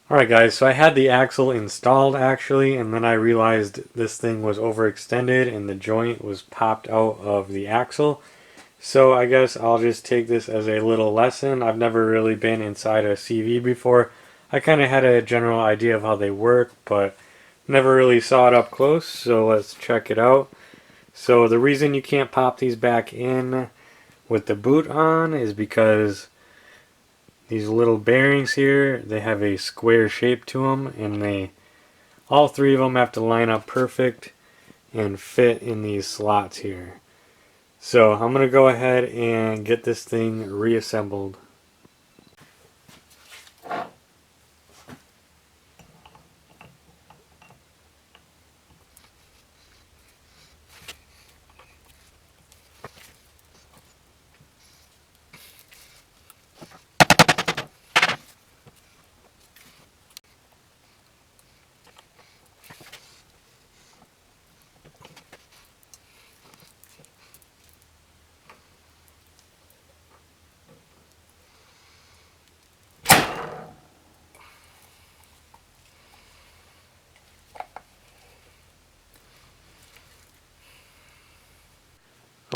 Alright guys, so I had the axle installed actually, and then I realized this thing was overextended and the joint was popped out of the axle. So I guess I'll just take this as a little lesson. I've never really been inside a CV before. I kind of had a general idea of how they work, but never really saw it up close, so let's check it out. So the reason you can't pop these back in with the boot on is because these little bearings here, they have a square shape to them, and all three of them have to line up perfect and fit in these slots here. So I'm going to go ahead and get this thing reassembled.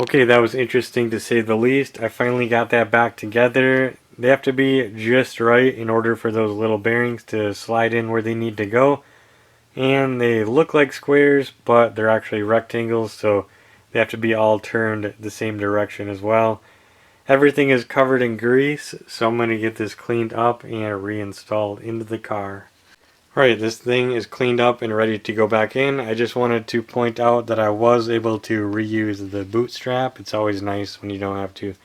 Okay, that was interesting to say the least. I finally got that back together. They have to be just right in order for those little bearings to slide in where they need to go. And they look like squares, but they're actually rectangles, so they have to be all turned the same direction as well. Everything is covered in grease, so I'm going to get this cleaned up and reinstalled into the car. Alright, this thing is cleaned up and ready to go back in. I just wanted to point out that I was able to reuse the boot strap. It's always nice when you don't have to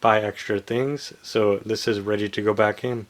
buy extra things. So this is ready to go back in.